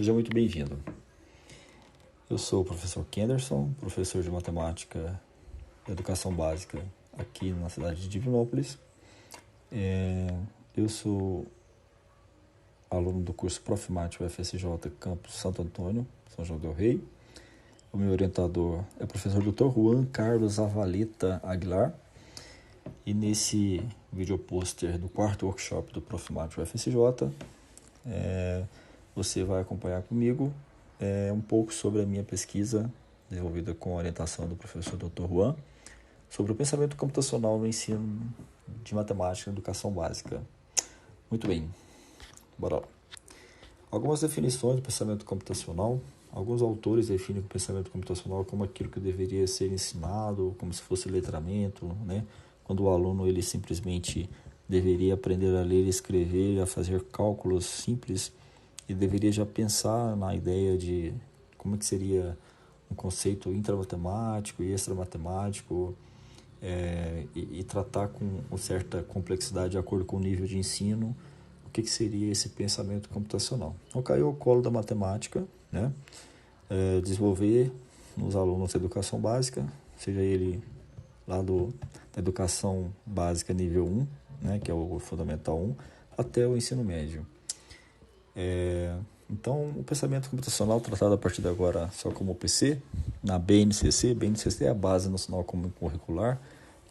Seja muito bem-vindo. Eu sou o professor Kenderson, professor de matemática e educação básica aqui na cidade de Divinópolis. Eu sou aluno do curso Profimate UFSJ Campus Santo Antônio, São João del Rei. O meu orientador é o professor Dr. Juan Carlos Avaleta Aguilar. E nesse vídeo pôster do quarto workshop do Profimate UFSJ, você vai acompanhar comigo um pouco sobre a minha pesquisa desenvolvida com a orientação do professor Dr. Juan sobre o pensamento computacional no ensino de matemática e educação básica. Muito bem, bora lá. Algumas definições do pensamento computacional. Alguns autores definem o pensamento computacional como aquilo que deveria ser ensinado, como se fosse letramento, né? Quando o aluno ele simplesmente deveria aprender a ler e escrever, a fazer cálculos simples, e deveria já pensar na ideia de como que seria um conceito intramatemático e extramatemático, e tratar com certa complexidade de acordo com o nível de ensino, o que seria esse pensamento computacional. Então, caiu ao colo da matemática, né? Desenvolver nos alunos da educação básica, seja ele lá da educação básica nível 1, né, que é o fundamental 1, até o ensino médio. Então, o pensamento computacional tratado a partir de agora só como PC, na BNCC. BNCC é a Base Nacional Comum Curricular,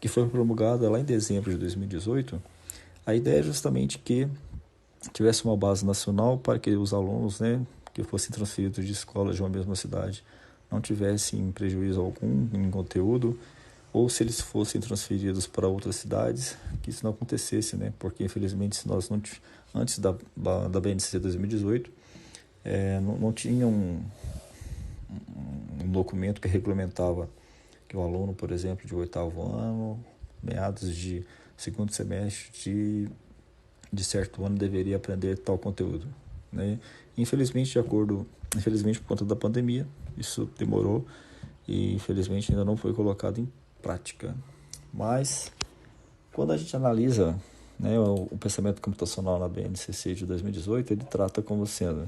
que foi promulgada lá em dezembro de 2018. A ideia é justamente que tivesse uma base nacional para que os alunos, né, que fossem transferidos de escolas de uma mesma cidade não tivessem prejuízo algum em conteúdo, ou se eles fossem transferidos para outras cidades, que isso não acontecesse, né? Porque infelizmente se nós não antes da BNCC 2018 não tinha um documento que regulamentava que o aluno, por exemplo, de 8º ano, meados de segundo semestre de certo ano, deveria aprender tal conteúdo, né? Infelizmente por conta da pandemia, isso demorou e infelizmente ainda não foi colocado em prática. Mas quando a gente analisa, né, o pensamento computacional na BNCC de 2018, ele trata como sendo: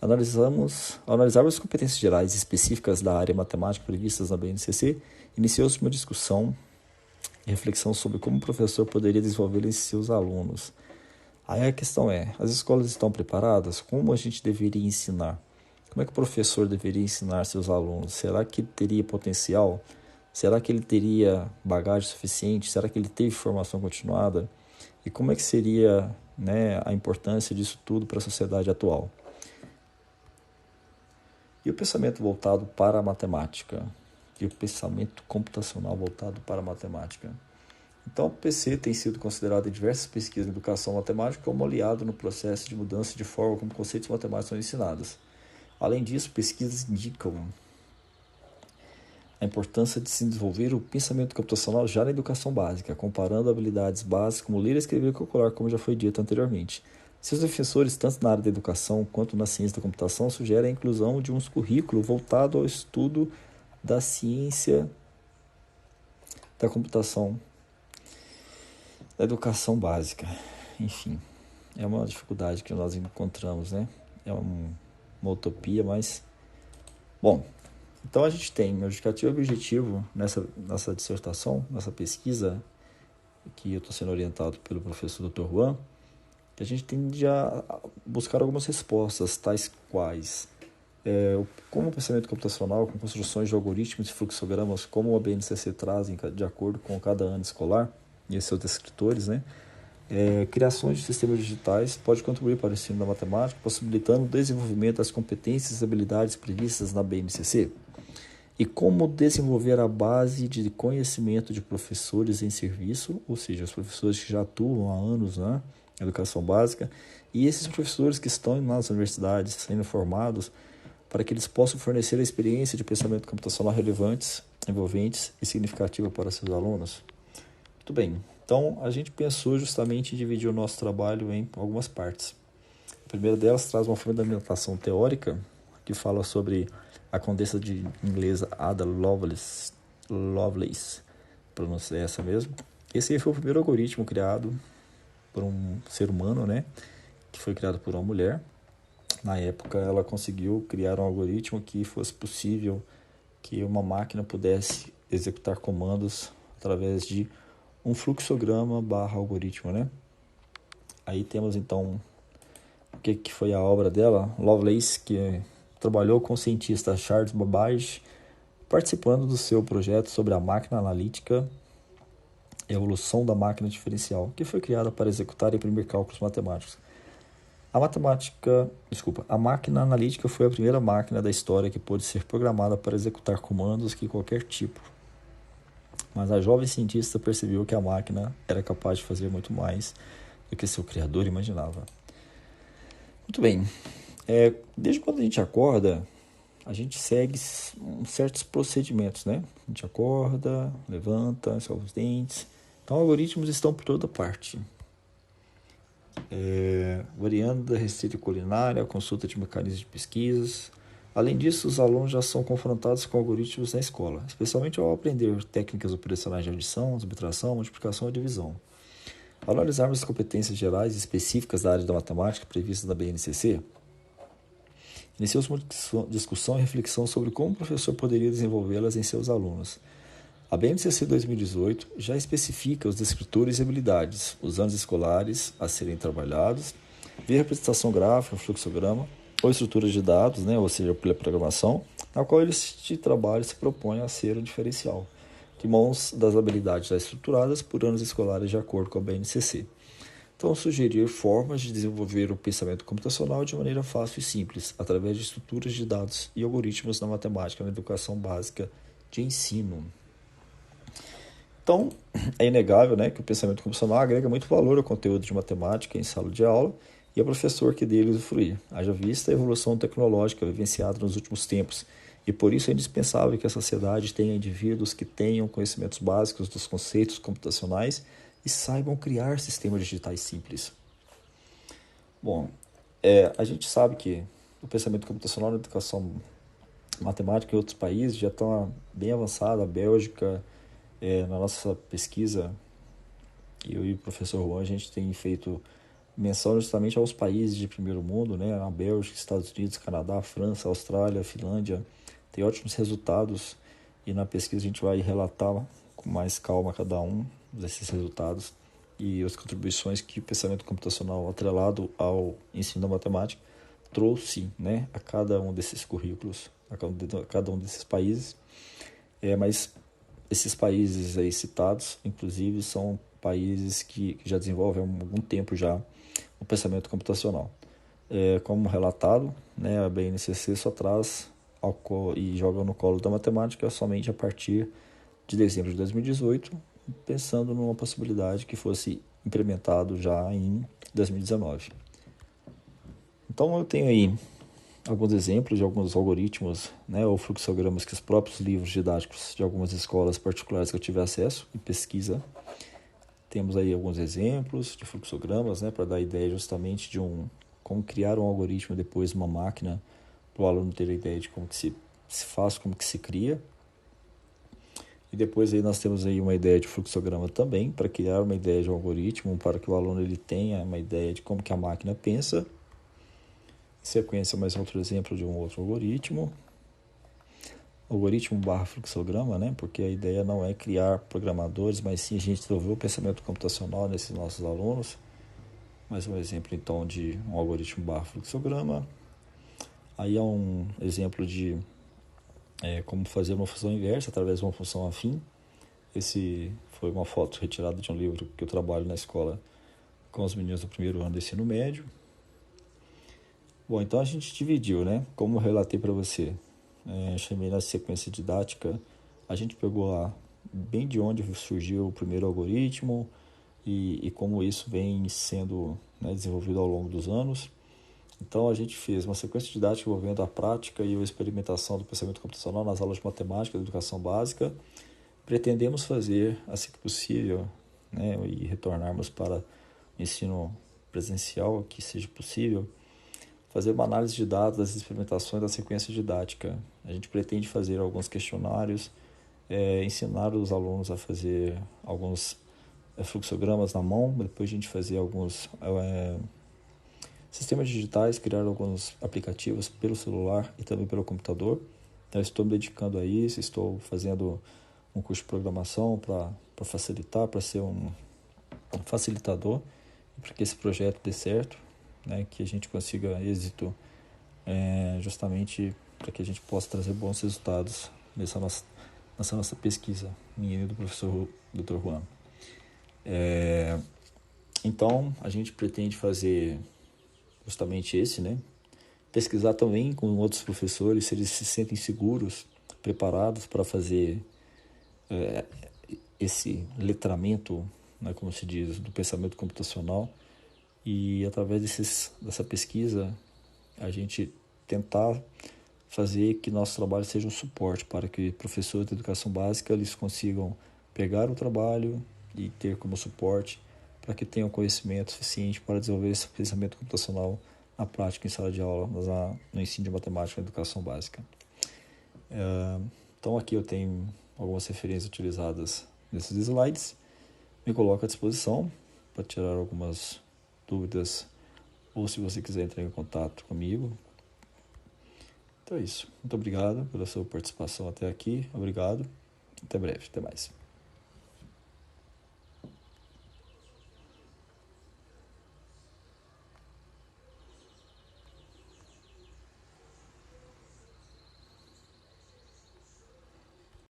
ao analisarmos as competências gerais específicas da área matemática previstas na BNCC, iniciou-se uma discussão e reflexão sobre como o professor poderia desenvolver em seus alunos. Aí a questão é: as escolas estão preparadas? Como a gente deveria ensinar? Como é que o professor deveria ensinar seus alunos? Será que ele teria potencial? Será que ele teria bagagem suficiente? Será que ele teve formação continuada? E como é que seria, né, a importância disso tudo para a sociedade atual? E o pensamento voltado para a matemática? E o pensamento computacional voltado para a matemática? Então, o PC tem sido considerado em diversas pesquisas de educação matemática como aliado no processo de mudança de forma como conceitos matemáticos são ensinados. Além disso, pesquisas indicam a importância de se desenvolver o pensamento computacional já na educação básica, comparando habilidades básicas como ler, escrever e calcular, como já foi dito anteriormente. Seus defensores, tanto na área da educação quanto na ciência da computação, sugerem a inclusão de um currículo voltado ao estudo da ciência da computação, da educação básica. Enfim, é uma dificuldade que nós encontramos, né? É uma utopia, mas... Bom, então a gente tem o justificativo e objetivo nessa dissertação, nessa pesquisa, que eu estou sendo orientado pelo professor Dr. Juan, que a gente tem de buscar algumas respostas, tais quais como o pensamento computacional, com construções de algoritmos e fluxogramas, como a BNCC traz de acordo com cada ano escolar e seus descritores, né? Criações de sistemas digitais pode contribuir para o ensino da matemática, possibilitando o desenvolvimento das competências e habilidades previstas na BNCC. E como desenvolver a base de conhecimento de professores em serviço, ou seja, os professores que já atuam há anos na educação básica, e esses professores que estão nas universidades sendo formados, para que eles possam fornecer a experiência de pensamento computacional relevantes, envolventes e significativa para seus alunos. Muito bem, então a gente pensou justamente em dividir o nosso trabalho em algumas partes. A primeira delas traz uma fundamentação teórica, que fala sobre a condessa de inglesa Ada Lovelace, pronúncia é essa mesmo. Esse aí foi o primeiro algoritmo criado por um ser humano, né, que foi criado por uma mulher. Na época, ela conseguiu criar um algoritmo que fosse possível que uma máquina pudesse executar comandos através de um fluxograma barra algoritmo, né? Aí temos então o que foi a obra dela, Lovelace, que trabalhou com o cientista Charles Babbage, participando do seu projeto sobre a máquina analítica e a evolução da máquina diferencial, que foi criada para executar e imprimir cálculos matemáticos. A máquina analítica foi a primeira máquina da história que pôde ser programada para executar comandos de qualquer tipo. Mas a jovem cientista percebeu que a máquina era capaz de fazer muito mais do que seu criador imaginava. Muito bem. Desde quando a gente acorda, a gente segue certos procedimentos, né? A gente acorda, levanta, escova os dentes. Então, algoritmos estão por toda parte. Variando da receita culinária, a consulta de mecanismos de pesquisas. Além disso, os alunos já são confrontados com algoritmos na escola, especialmente ao aprender técnicas operacionais de adição, subtração, multiplicação e divisão. Ao analisarmos as competências gerais e específicas da área da matemática previstas na BNCC, iniciou-se uma discussão e reflexão sobre como o professor poderia desenvolvê-las em seus alunos. A BNCC 2018 já especifica os descritores e habilidades, os anos escolares a serem trabalhados, via representação gráfica, fluxograma, ou estrutura de dados, né, ou seja, pela programação, na qual este trabalho se propõe a ser o diferencial, de mãos das habilidades já estruturadas por anos escolares de acordo com a BNCC. Então, sugerir formas de desenvolver o pensamento computacional de maneira fácil e simples, através de estruturas de dados e algoritmos na matemática na educação básica de ensino. Então, é inegável, né, que o pensamento computacional agrega muito valor ao conteúdo de matemática em sala de aula e ao professor que dele usufruir, haja vista a evolução tecnológica vivenciada nos últimos tempos, e por isso é indispensável que a sociedade tenha indivíduos que tenham conhecimentos básicos dos conceitos computacionais e saibam criar sistemas digitais simples. Bom, a gente sabe que o pensamento computacional na educação matemática em outros países já está bem avançado. A Bélgica, na nossa pesquisa, eu e o professor Juan, a gente tem feito menção justamente aos países de primeiro mundo, né? A Bélgica, Estados Unidos, Canadá, França, Austrália, Finlândia, tem ótimos resultados, e na pesquisa a gente vai relatar com mais calma cada um desses resultados e as contribuições que o pensamento computacional atrelado ao ensino da matemática trouxe, né, a cada um desses currículos, a cada um desses países. Mas esses países aí citados, inclusive, são países que já desenvolvem há algum tempo já o pensamento computacional. Como relatado, né, a BNCC só traz e joga no colo da matemática somente a partir de dezembro de 2018, pensando numa possibilidade que fosse implementado já em 2019. Então eu tenho aí alguns exemplos de alguns algoritmos, né, ou fluxogramas que os próprios livros didáticos de algumas escolas particulares que eu tive acesso e pesquisa. Temos aí alguns exemplos de fluxogramas, né, para dar ideia justamente de como criar um algoritmo depois uma máquina, para o aluno ter a ideia de como que se faz, como que se cria. E depois aí nós temos aí uma ideia de fluxograma também, para criar uma ideia de um algoritmo, para que o aluno ele tenha uma ideia de como que a máquina pensa. Em sequência, mais outro exemplo de um outro algoritmo. Algoritmo barra fluxograma, né? Porque a ideia não é criar programadores, mas sim a gente desenvolver o pensamento computacional nesses nossos alunos. Mais um exemplo, então, de um algoritmo barra fluxograma. Aí é um exemplo de como fazer uma função inversa através de uma função afim. Esse foi uma foto retirada de um livro que eu trabalho na escola com os meninos do primeiro ano do ensino médio. Bom, então a gente dividiu, né? Como eu relatei para você, chamei na sequência didática, a gente pegou lá bem de onde surgiu o primeiro algoritmo e como isso vem sendo, né, desenvolvido ao longo dos anos. Então a gente fez uma sequência didática envolvendo a prática e a experimentação do pensamento computacional nas aulas de matemática da educação básica. Pretendemos fazer, assim que possível, né, e retornarmos para o ensino presencial, que seja possível, fazer uma análise de dados das experimentações da sequência didática. A gente pretende fazer alguns questionários, ensinar os alunos a fazer alguns fluxogramas na mão, depois a gente fazer alguns Sistemas digitais, criar alguns aplicativos pelo celular e também pelo computador. Então, estou me dedicando a isso, estou fazendo um curso de programação para facilitar, para ser um facilitador, para que esse projeto dê certo, né, que a gente consiga êxito, justamente para que a gente possa trazer bons resultados nessa nossa pesquisa, minha e do professor Dr. Juan. Então, a gente pretende fazer justamente esse, né? Pesquisar também com outros professores, se eles se sentem seguros, preparados para fazer esse letramento, né, como se diz, do pensamento computacional, e através dessa pesquisa a gente tentar fazer que nosso trabalho seja um suporte para que professores de educação básica eles consigam pegar o trabalho e ter como suporte para que tenham conhecimento suficiente para desenvolver esse pensamento computacional na prática em sala de aula, no ensino de matemática na educação básica. Então aqui eu tenho algumas referências utilizadas nesses slides. Me coloco à disposição para tirar algumas dúvidas ou se você quiser entrar em contato comigo. Então é isso. Muito obrigado pela sua participação até aqui. Obrigado. Até breve. Até mais.